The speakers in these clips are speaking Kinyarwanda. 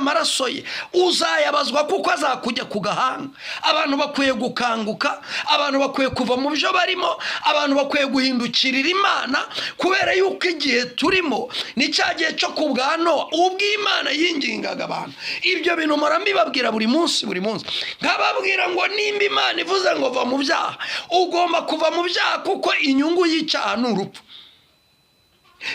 amaraso ye uzayabazwa kuko azakujya ku gahanga. Abantu bakwiye gukanguka, abantu bakwiye kuva mu byo barimo, abantu bakwiye guhindukirira Imana, kubera yuko igihe turimo ni cya gihe cyo ku bwa Nowa ubwo Imana yingingaga abantu. Ibyo bintu mpora mbibabwira buri munsi nkababwira ngo nimba Imana ivuze ngo va mu byaha, ugomba kuva mu byaha kuko inyungu y'icyaha ni urupfu.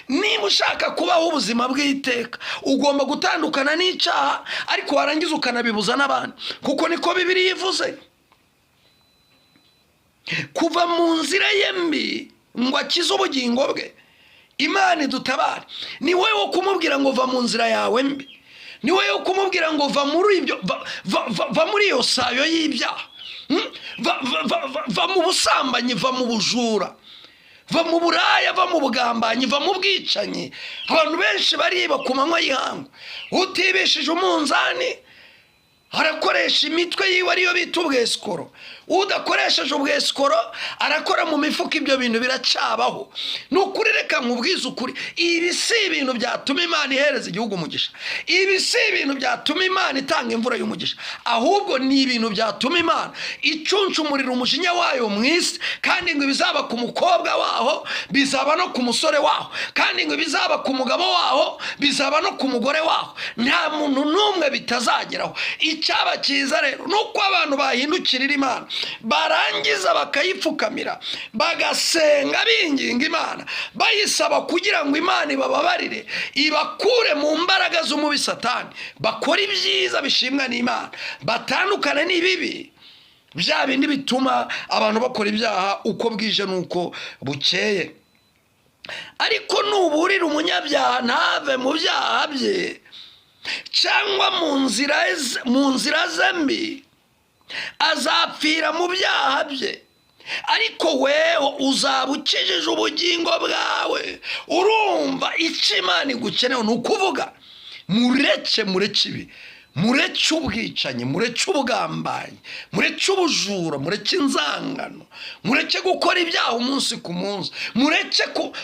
Niba ushaka kubaho ubuzima bw'iteka ugomba gutandukana n'icyaha, ariko warangiza ukanabibuza n'abandi, kuko niko Bibiliya ivuze. Kuva mu nzira ye mbi ngo akize ubugingo bwe, Imana idutabare. Ni wowe wo kumubwira ngo va mu nzira yawe mbi, ni wowe wo kumubwira ngo va muri ibyo, va muri iyo sayo y'ibyaha, va mu busambanyi, va mu bujura, va mu buraya, va mu bugambanyi, va mu bwicanyi. Abantu benshi bariba ku manywa y'ihangu, utibeshije umunzani arakoresha imitwe yiwe ariyo bita ubwesikoro, udakoresheje ubwesikoro arakora mu mifuka. Ibyo bintu biracabaho. Ni ukuri, reka nkubwize ukuri, ibi si ibintu byatuma Imana ihereza igihugu umugisha, ibi si ibintu byatuma Imana itanga imvura y'umugisha, ahubwo ni ibintu byatuma Imana icuncumurira umujinya wayo mu isi. Kandi ngo ibizaba ku mukobwa waho bizaba no ku musore waho, kandi ngo ibizaba ku mugabo waho bizaba no ku mugore waho, nta muntu n'umwe bitazageraho. Icyaba cyiza rero nuko abantu bahindukirira Imana, barangiza bakayipfukamira, bagasenga binginga Imana, bayisaba kugira ngo Imana ibababarire, ibakure mu mbaraga z'umubi Satani, bakora ibyiza bishimwa n'Imana, batandukane n'ibibi bya bindi bituma abantu bakora ibyaha uko bwije nuko bukeye. Ariko nuburira umunyabyaha ntave mu byaha bye cyangwa mu nzira ze mbi, azapfira mu byaha bye, ariko weho uzaba ukijije ubugingo bwawe. Urumva icyo Imana igukenewe ni ukuvuga mureke ibi, mureke ubwicanyi, mureke ubugambanyi, mureke ubujura, mureke inzangano, mureke gukora ibyaha umunsi ku munsi,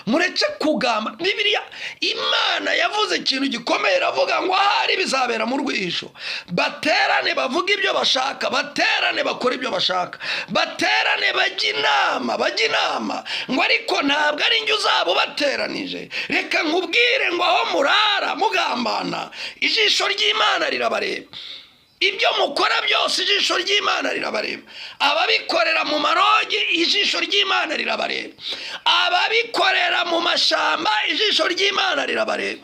mureke kugamba. Bibiliya, Imana yavuze ikintu gikomeye, iravuga ngo ahari bizabera mu rwihisho, baterane bavuga ibyo bashaka, baterane bakora ibyo bashaka, baterane bajya inama, ngo ariko ntabwo ari njye uzaba ubateranije. Reka nkubwire ngo aho murara mugambana, ijisho ry'Imana rirabareba. Ibyo mukora byose ijisho ry'Imana rirabareba. Ababikorera mu marogi ijisho ry'Imana rirabareba, ababikorera mu mashamba ijisho ry'Imana rirabareba,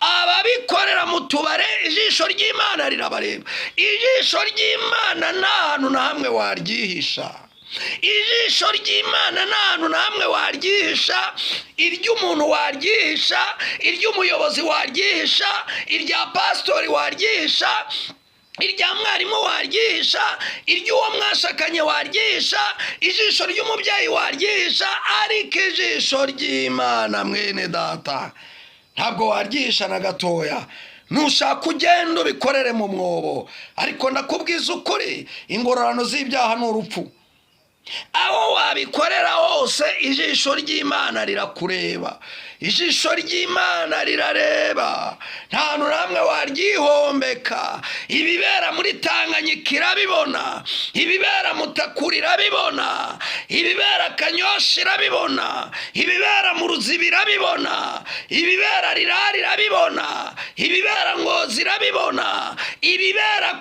ababikorera mu tubare ijisho ry'Imana rirabareba. Ijisho ry'Imana nta hantu na hamwe waryihisha, ijisho ry'Imana nta hantu na hamwe waryihisha. Iry'umuntu waryihisha, iry'umuyobozi waryihisha, irya pasitori waryihisha, irya mwarimu waryihisha, iry'uwo mwashakanye waryihisha, ijisho ry'umubyeyi waryihisha, ariko ijisho ry'Imana mwene data ntabwo waryihisha na gatoya. Nushaka ugenda ubikorere mu mwobo, ariko ndakubwiza ukuri, ingororano z'ibyaha ni urupfu. Aho wabikorera hose ijisho ry'Imana rirakureba, ijisho ry'Imana rirareba, nta hantu namwe waryihombeka. Ibibera muri Tanganyika irabibona, ibibera Mutakura irabibona, ibibera Kanyoshi irabibona, ibibera mu Ruziba irabibona, ibibera Rirari irabibona, ibibera Ngozi irabibona, ibibera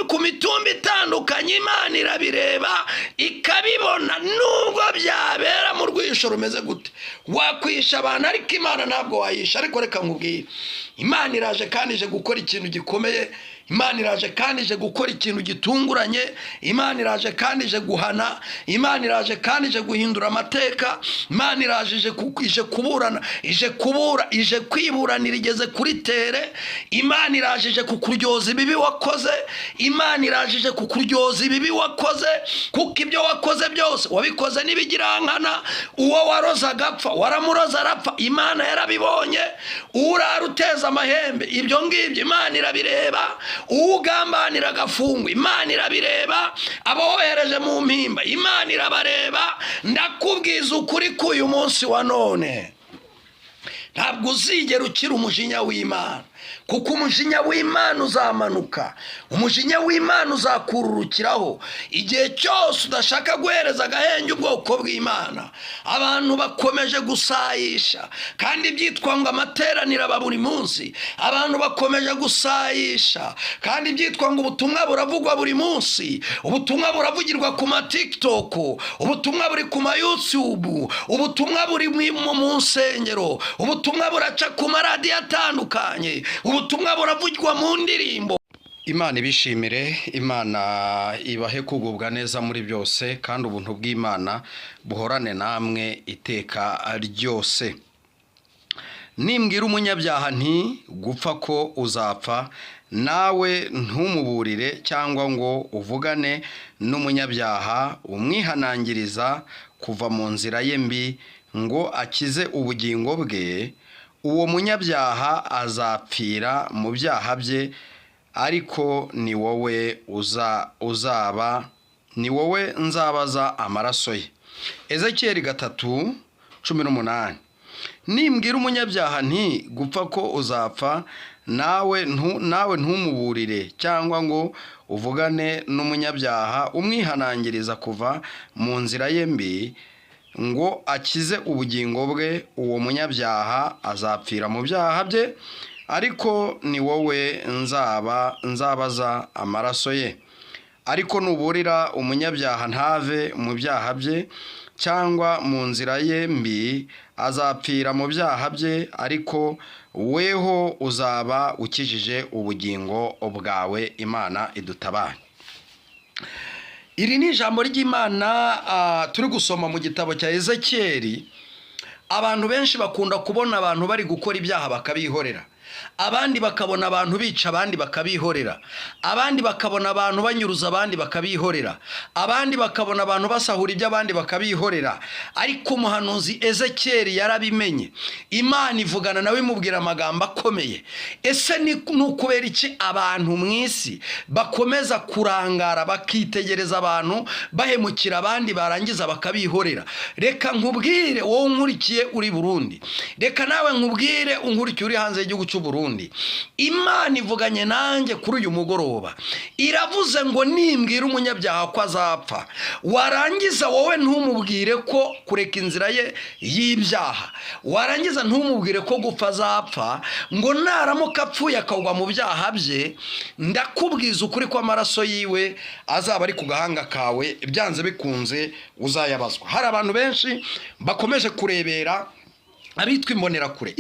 ku mitumba itandukanye Imana irabireba ikabibona. Nubwo byabera mu rwisho rumeze gute, wakwisha abantu ariko Imana ntabwo wayisha. Ariko reka nkubwire, Imana iraje kandi ije gukora ikintu gikomeye, Imana iraje kandi ije gukora ikintu gitunguranye, Imana iraje kandi ije guhana, Imana iraje kandi ije guhindura amateka, Imana iraje ije kuburana, ije kwiburanira igeze kuri tere. Imana iraje ije kukuryoza ibibi wakoze, Imana iraje ije kukuryoza ibibi wakoze, kuko ibyo wakoze byose wabikoze n'ibigirankana. Uwo waroza agapfa, waramuroza arapfa, Imana yarabibonye. Urara uteza amahembe, ibyo ngibyo Imana irabireba. Ugambanira agafungwa, Imana irabireba. Abohereje mu mpimba, Imana irabareba. Ndakubwiza ukuri ko uyu munsi wa none ntabwo uzigera ukira umujinya w'Imana, kuko umujinya w'Imana uzamanuka, umujinya w'Imana uzakururukiraho igihe cyose udashaka guhereza agahenge ubwoko bw'Imana. Abantu bakomeje gusayisha kandi byitwa ngo amateraniro aba buri munsi, abantu bakomeje gusayisha kandi byitwa ngo ubutumwa buravugwa buri munsi, ubutumwa buravugirwa ku ma TikTok, ubutumwa buri ku ma YouTube, ubutumwa buri mu nsengero, ubutumwa buraca ku maradiyo atandukanye, ubutumwa buravugwa mu ndirimbo. Imana ibishimire, Imana ibahe kugubwa neza muri byose, kandi ubuntu bw'Imana buhorane namwe iteka ryose. Nimbwira umunyabyaha nti gupfa ko uzapfa, nawe ntumuburire cyangwa ngo uvugane n'umunyabyaha umwihanangiriza kuva mu nzira ye mbi ngo akize ubugingo bwe, uwo munyabyaha azapfira mu byaha bye, ariko ni wowe nzabaza amaraso ye. Ezekiyeli 3:18. Nimbwira umunyabyaha nti gupfa ko uzapfa, nawe ntumuburire cyangwa ngo uvugane n'umunyabyaha umwihanangiriza kuva mu nzira ye mbi ngo akize ubugingo bwe, uwo munyabyaha azapfira mu byaha bye, ariko ni wowe nzabaza amaraso ye. Ariko nuburira umunyabyaha ntave mu byaha bye cyangwa mu nzira ye mbi, azapfira mu byaha bye, ariko weho uzaba ukijije ubugingo bwawe. Imana idutabare. Iri ni ijambo ry'Imana turi gusoma mu gitabo cya Ezekiyeli. Abantu benshi bakunda kubona abantu bari gukora ibyaha bakabihorera, abandi bakabona abantu bica abandi bakabihorera, abandi bakabona abantu banyuruza abandi bakabihorera, abandi bakabona abantu basahura iby'abandi bakabihorera. Ariko umuhanuzi Ezekiyeli yarabimenye, Imana ivugana nawe imubwira amagambo akomeye. Ese ni ukubera iki abantu mu isi bakomeza kurangara bakitegereza abantu bahemukira abandi barangiza bakabihorera? Reka nkubwire wowe unkurikiye uri Burundi, reka nawe nkubwire unkurikiye uri hanze y'igihugu cy'u Burundi, Imana ivuganye nanjye kuri uyu mugoroba. Iravuze ngo nimbwira umunyabyaha ko azapfa, warangiza wowe ntumubwire ko kureka inzira ye y'ibyaha, warangiza ntumubwire ko gupfa azapfa, ngo naramuka apfuye akagwa mu byaha bye, ndakubwiza ukuri ko amaraso yiwe azaba ari ku gahanga kawe, byanze bikunze uzayabazwa. Hari abantu benshi bakomeje kurebera abitwa imbonerakure,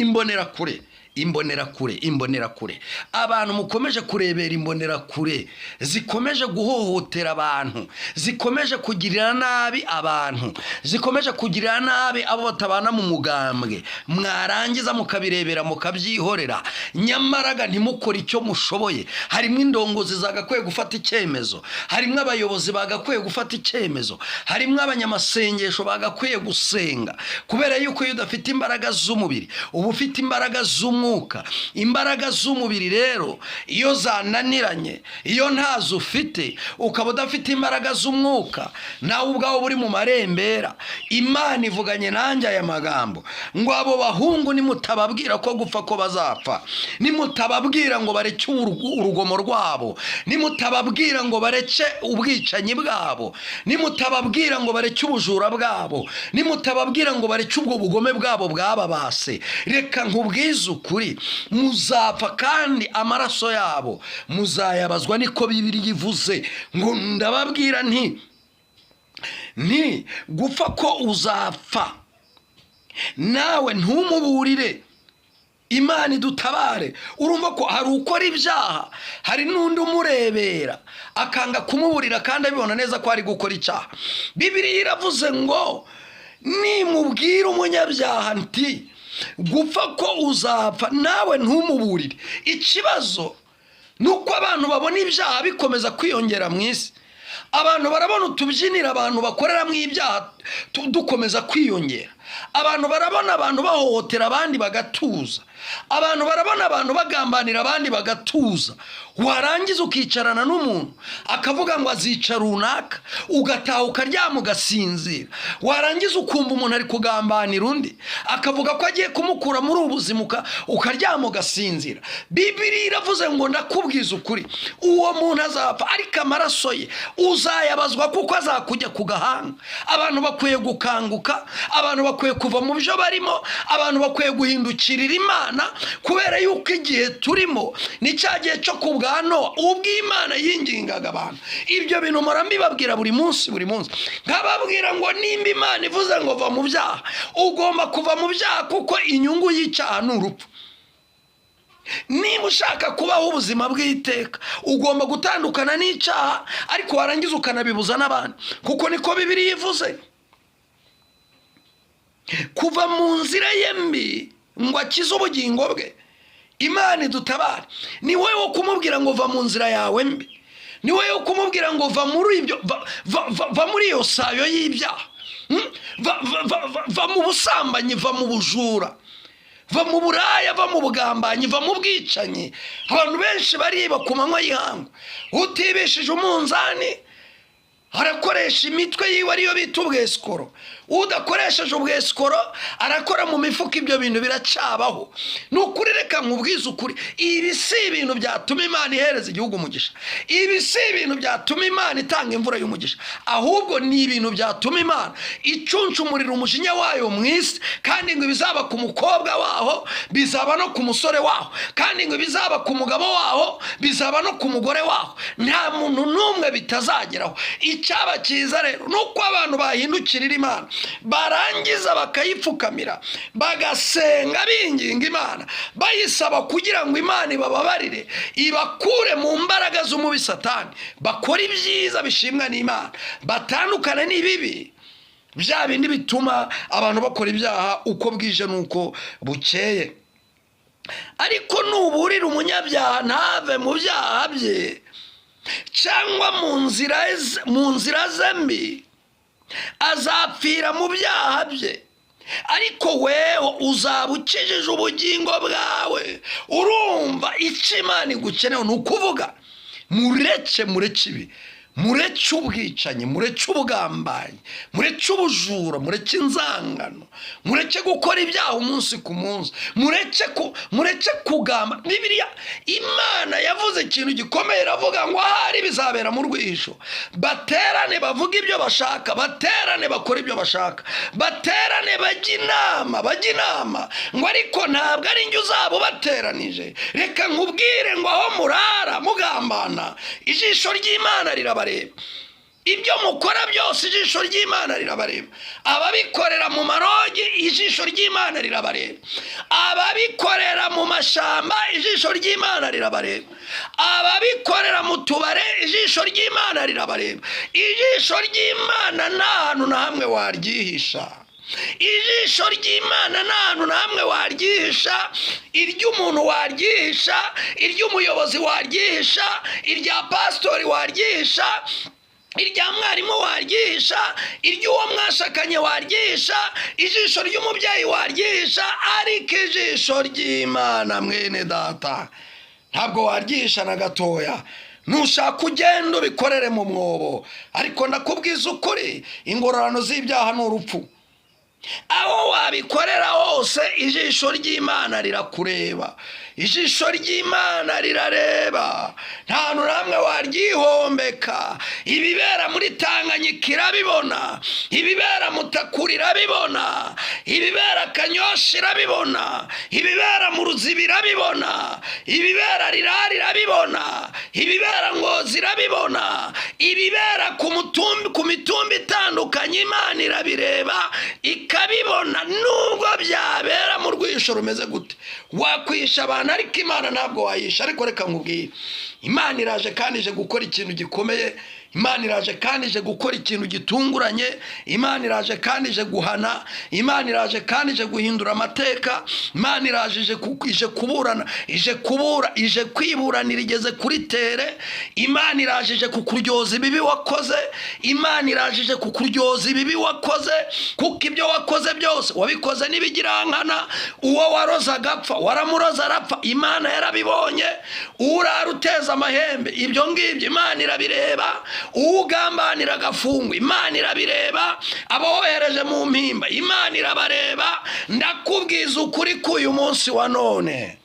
abantu mukomeje kurebera imbonerakure zikomeje guhohotera abantu, zikomeje kugirira nabi abantu, zikomeje kugirira nabi abo batabana mu mugambwe, mwarangiza mukabirebera mukabyihorera. Nyamaraga ntimukore icyo mushoboye. Harimo indongozi zagakwiye gufata icyemezo, harimo abayobozi bagakwiye gufata icyemezo, harimo abanyamasengesho bagakwiye gusenga, kubera yuko iyo udafite imbaraga z'umubiri uba ufite imbaraga z'umwuka. Imbaraga z'umubiri rero iyo zananiranye, iyo ntazo ufite, ukaba udafite imbaraga z'umwuka, nawe ubwawe buri mu marembera. Imana ivuganye nanjye aya magambo ngo abo bahungu nimutababwira ko gupfa ko bazapfa, nimutababwira ngo bareke urugomo rwabo, nimutababwira ngo bareke ubwicanyi bwabo, nimutababwira ngo bareke ubujura bwabo, nimutababwira ngo bareke ubwo bugome bwabo bwababase, reka nkubwize ukuri, muzapfa kandi amaraso yabo muzayabazwa. Niko Bibiliya ivuze. Ngo ndababwira nti gupfa ko uzapfa, nawe ntumuburire. Imana idutabare. Urumva ko hari ukora ibyaha, hari n'undi umurebera akanga kumuburira kandi abibona neza ko ari gukora icyaha. Bibiliya iravuze ngo nimubwira umunyabyaha nti gupfa ko uzapfa, nawe ntumuburire. Ikibazo nuko abantu babona ibyaha bikomeza kwiyongera mu isi. Abantu barabona utubyinira abantu bakorera mu ibyaha dukomeza kwiyongera. abantu barabona abantu bahohotera abandi bagatuza, abantu barabona abantu bagambanira abandi bagatuza, warangiza ukicarana n'umuntu akavuga ngo azica runaka, ugataha ukaryama ugasinzira, warangiza ukumva umuntu ari kugambanira undi akavuga ko agiye kumukura muri ubu buzima, ukaryama ugasinzira. Bibiliya iravuze ngo ndakubwiza ukuri, uwo muntu azapfa ariko amaraso ye uzayabazwa kuko azakujya ku gahanga. Abantu bakwiye gukanguka, abantu bakwiye kuva mu byo barimo, abantu bakwiye guhindukirira Imana, kubera yuko igihe turimo ni cya gihe cyo kubwa Nowa, ubwo Imana yingingaga abantu. Ibyo bintu mpora mbibabwira buri munsi nkababwira ngo nimba Imana ivuze ngo va mu byaha, ugomba kuva mu byaha kuko inyungu y'icyaha ni urupfu. Niba ushaka kubaho ubuzima bw'iteka, ugomba gutandukana n'icyaha, ariko warangiza ukanabibuza n'abandi, kuko niko Bibiliya ivuze. Kuva mu nzira ye mbi ngo akize ubugingo bwe, Imana idutabare. Ni wowe wo kumubwira ngo va mu nzira yawe mbi, ni wowe wo kumubwira ngo va muri ibyo, va muri iyo sayo y'ibyaha, va mu busambanyi, va mu bujura, va mu buraya, va mu bugambanyi, va mu bwicanyi. Abantu benshi bariba ku manywa y'ihangu, utibeshije umunzani arakoresha imitwe yiwe ariyo bita ubwesikoro, udakoresheje ubwesikoro arakora mu mifuka. Ibyo bintu biracabaho. Nukuri reka nkubwize ukuri, ibi si ibintu byatuma Imana ihereza igihugu umugisha, ibi si ibintu byatuma Imana itanga imvura y'umugisha, ahubwo ni ibintu byatuma Imana icunshumurira umujinya wayo mu isi. Kandi ngo bizaba ku mukobwa waho, bizaba no ku musore waho, kandi ngo bizaba ku mugabo waho, bizaba no ku mugore waho. Nta muntu n'umwe bitazageraho. Icyaba cyiza rero nuko abantu bahindukirira Imana, barangiza bakayipfukamira, bagasenga binginga Imana, bayisaba kugira ngo Imana ibababarire, ibakure mu mbaraga z'umubi Satani, bakora ibyiza bishimwa n'Imana, batandukane n'ibibi, bya bindi bituma abantu bakora ibyaha uko bwije nuko bukeye. Ariko nuburira umunyabyaha ntave mu byaha bye cyangwa mu nzira ze mbi, azapfira mu byaha bye, ariko weho uzaba ukijije ubugingo bwawe. Urumva icyo Imana igukenewe ni ukuvuga mureke ibi, mureke ubwicanyi, mureke ubugambanyi, mureke ubujura, mureke inzangano, mureke gukora ibyaha umunsi ku munsi, mureke kugamba. Bibiliya Imana yavuze ikintu gikomeye, iravuga ngo ahari bizabera mu rwihisho, baterane bavuga ibyo bashaka, baterane bakora ibyo bashaka, baterane bajya inama, ngo ariko ntabwo ari njye uzaba ubateranije. Reka nkubwire ngo aho murara mugambana, ijisho ry'Imana rirabareba. Ibyo mukora byose ijisho ry'Imana rirabareba. Ababikorera mu marogi, ijisho ry'Imana rirabareba. Ababikorera mu mashamba, ijisho ry'Imana rirabareba. Ababikorera mu tubare, ijisho ry'Imana rirabareba. Ijisho ry'Imana nta hantu na hamwe waryihisha. Ijisho ry'Imana nta hantu na hamwe waryihisha. Iry'umuntu waryihisha, iry'umuyobozi waryihisha, irya pasitori waryihisha, irya mwarimu waryihisha, iry'uwo mwashakanye waryihisha, ijisho ry'umubyeyi waryihisha, ariko ijisho ry'Imana mwene data ntabwo waryihisha na gatoya. Nushaka ugenda ubikorere mu mwobo, ariko ndakubwiza ukuri, ingororano z'ibyaha ni urupfu. Aho wabikorera hose ijisho ry'Imana rirakureba, ijisho ry'Imana rirareba, nta hantu namwe waryihombeka. Ibibera muri Tanganyika irabibona, ibibera Mutakura irabibona, ibibera Kanyoshi irabibona, ibibera mu Ruzibi irabibona, ibibera Rirari irabibona, ibibera Ngozi irabibona, ibibera ku mitumba itandukanye Imana irabireba ikabibona. Nubwo byabera mu rwisho rumeze gute, wakwisha abantu ariko Imana ntabwo wayisha. Ariko reka nkubwire, Imana iraje kandi ije gukora ikintu gikomeye. Imana iraje kandi ije gukora ikintu gitunguranye. Imana iraje kandi ije guhana. Imana iraje kandi ije guhindura amateka. Imana iraje ije kuburana, ije kwiburanira igeze kuri tere. Imana iraje ije kukuryoza ibibi wakoze. Imana iraje ije kukuryoza ibibi wakoze, kuko ibyo wakoze byose wabikoze n'ibigirankana. Uwo waroza agapfa, waramuroza arapfa, Imana yarabibonye. Urara uteza amahembe, ibyo ngibyo Imana irabireba. Ugambanira agafungwa, Imana irabireba. Abohereje mu mpimba, Imana irabareba. Ndakubwiza ukuri k'uyu munsi wa none,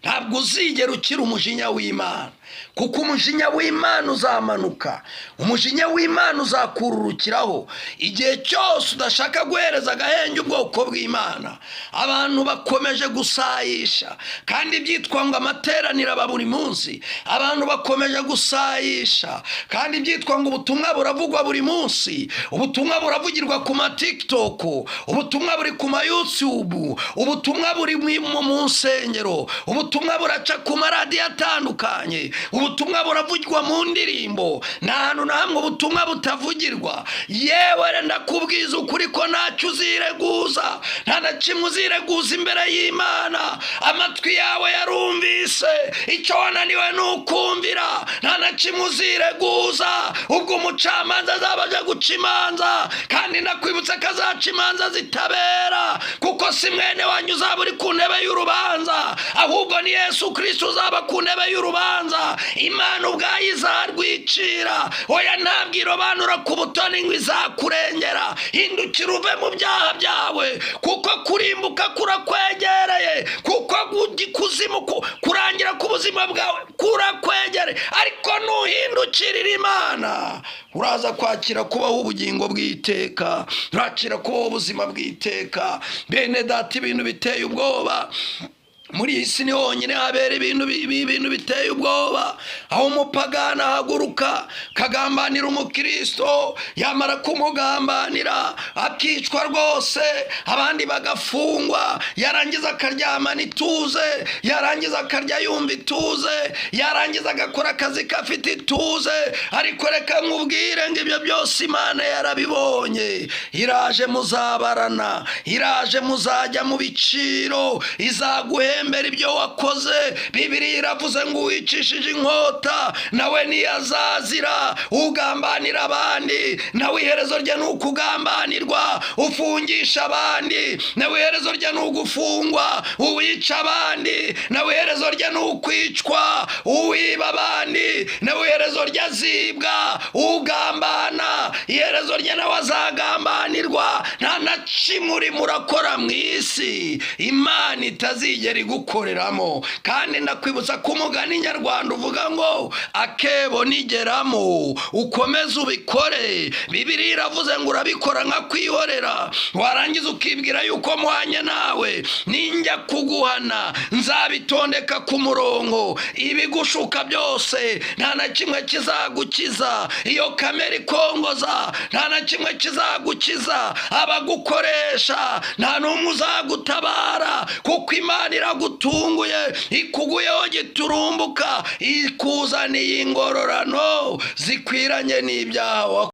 ntabwo uzigera ukira umujinya w'Imana, kuko umujinya w'Imana uzamanuka. Umujinya w'Imana uzakururukiraho igihe cyose udashaka guhereza agahenge ubwoko bw'Imana. Abantu bakomeje gusayisha, kandi byitwa ngo amateraniro aba buri munsi. Abantu bakomeje gusayisha, kandi byitwa ngo ubutumwa buravugwa buri munsi. Ubutumwa buravugirwa ku ma TikTok, ubutumwa buri ku ma YouTube, ubutumwa buri mu nsengero, ubutumwa buraca ku maradiyo atandukanye, ubutumwa buravugirwa mu ndirimbo. Nta hantu na hamwe ubutumwa butavugirwa. Yewe ndakubwiza ukuri ko ntacyo uzireguza, nta na kimwe uzireguza imbere y'Imana. Amatwi yawe yarumvise, icyo wananiwe nukumvira. Nta na kimwe uzireguza. Ubwo umucamanza azabaje guca imanza, kandi ndakwibutsa ko azaca imanza zitabera, kuko si mwene wanyu uzaba uri ku ntebe y'urubanza, ahubwo ni Yesu Kristo uzaba ku ntebe y'urubanza. Imana ubwayo izarwicira. Oya, ntabwo irobanura ku butoni ngo izakurengera. Hindukira uve mu byaha byawe, kuko kurimbuka kurakwegereye, kuko kuzimu kurangira ku buzima bwawe kurakwegereye. Ariko nuhindukirira Imana, uraza kwakira kubaho ubugingo bw'iteka, urakira kubaho ubuzima bw'iteka. Bene data, ibintu biteye ubwoba muri iyi si ni honyine habera ibintu biteye ubwoba, aho umupagana ahaguruka kagambanira umukristo, yamara kumugambanira akicwa rwose, abandi bagafungwa, yarangiza akaryamana ituze, yarangiza akarya yumva ituze, yarangiza agakora akazi gafite ituze. Ariko reka nkubwire ngo ibyo byose Imana yarabibonye. Iraje muzabarana, iraje muzajya mu biciro, izaguhembera ibyo wakoze. Bibiliya iravuze ngo uwicishije inkota nawe ntiyazazira. Ugambanira abandi nawe iherezo rye ni ukugambanirwa. Ufungisha abandi nawe iherezo rye ni ugufungwa. Uwica abandi nawe iherezo rye ni ukwicwa. Uwiba abandi nawe iherezo rye azibwa. Ugambana iherezo rye nawe azagambanirwa. Nta na kimwe urimo urakora mu isi Imana itazigera igukoreramo. Kandi ndakwibutsa ko umugani nyarwanda uvuga ngo akebo nigeramo ukomeze ubikore. Bibiliya iravuze ngo urabikora nka kwihorera, warangiza ukibwira yuko muhanye nawe. Ninjya kuguhana nzabitondeka ku murongo. Ibigushuka byose nta na kimwe kizagukiza. Iyo kamera ikongoza nta na kimwe kizagukiza. Abagukoresha nta n'umwe uzagutabara, kuko Imana iragutunguye, ikuguyeho giturumbuka, ikuzaniye ingororano zikwiranye n'ibyaha